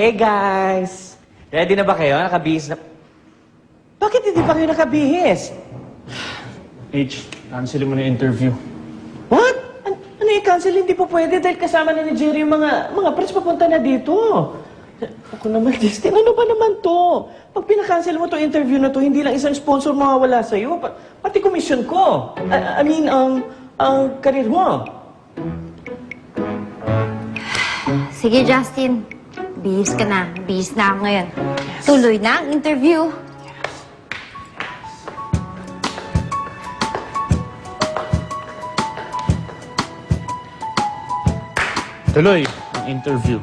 Hey guys! Ready na ba kayo? Nakabihis na... Bakit hindi pa kayo nakabihis? H, cancel mo na yung interview. What? Ano i-cancel? Hindi po pwede dahil kasama na ni Jerry yung mga press papunta na dito. Ako naman, Justin, ano ba naman to? Pag pinakancel mo to interview na to, hindi lang isang sponsor mawawala sa'yo. Pati commission ko. Ang karir mo. Sige, Justin. Bihis ka na. Bihis na ako ngayon. Tuloy na ang interview. Tuloy ang interview.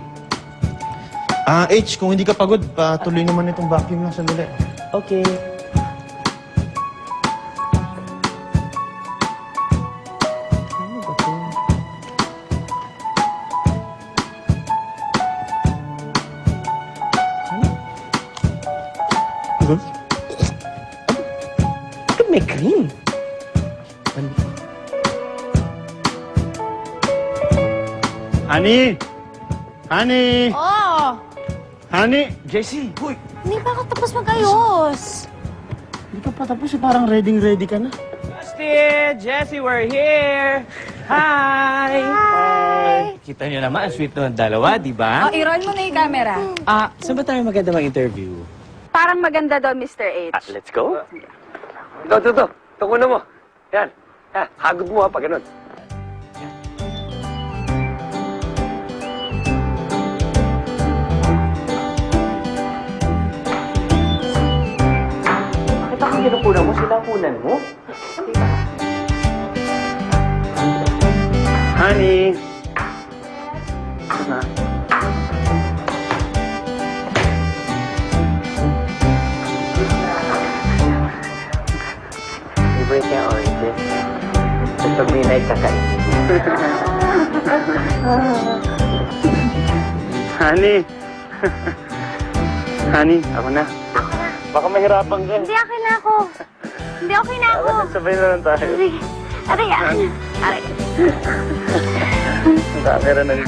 H, kung hindi ka pagod, patuloy naman itong vacuum lang sandali. Okay. Ano ba to? Good? Bakit may cream? Honey! Honey! Oh! Honey! Jessie, huy! Hindi pa ako tapos mag-ayos. Hindi ka pa tapos eh. Parang ready ka na. Justin! Jessie, we're here! Hi! Hi! Kita niyo naman, ang sweet ng dalawa, di ba? Oh, i-roll mo na yung camera. Saan ba tayo maganda mag-interview? Parang maganda daw, Mr. H. Let's go. Ito. Tungo na mo. Yan. Hagod mo pag ganun. Bakit ako kinukunan mo? Sila kunan mo? Honey! Na. Favorite niya oranges. Gusto midnight kakainin. Honey! Honey, ako na. Baka mahirapan ka. Hindi, okay na ako. Hindi, okay na ako. Sabay na lang tayo. Sige. Aray, aray. Camera na rin.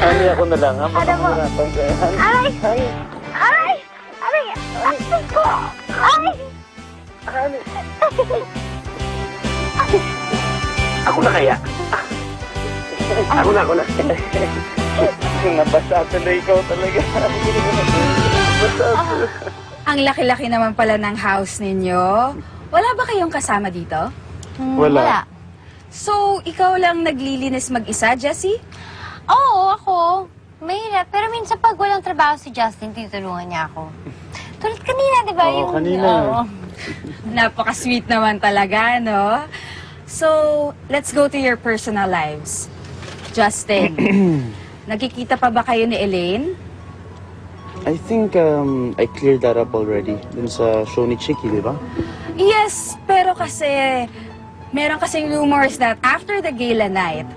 Honey, ako na lang ha. Baka Ano mo? mahirapan ka. Aray! Aray! Aray! Aray ko! Aray! Ako na kaya. Ako na. Nabasa tuloy ikaw talaga. Ang laki-laki naman pala ng house ninyo. Wala ba kayong kasama dito? Wala. So, ikaw lang naglilinis mag-isa, Jessie? Oo, ako. Mahirap. Pero minsan pag walang trabaho si Justin, tinutulungan niya ako. Tulad kanina, di ba? Oo, kanina. Oo. Napaka-sweet naman talaga, no? So, let's go to your personal lives. Justin, nagkikita pa ba kayo ni Elaine? I think I cleared that up already. Dun sa show ni Chicky, di ba? Yes, pero kasi meron kasing rumors that after the gala night,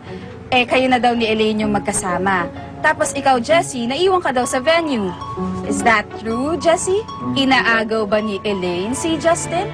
kayo na daw ni Elaine yung magkasama. Tapos ikaw, Jessie, naiwan ka daw sa venue. Is that true, Jessie? Inaagaw ba ni Elaine si Justin?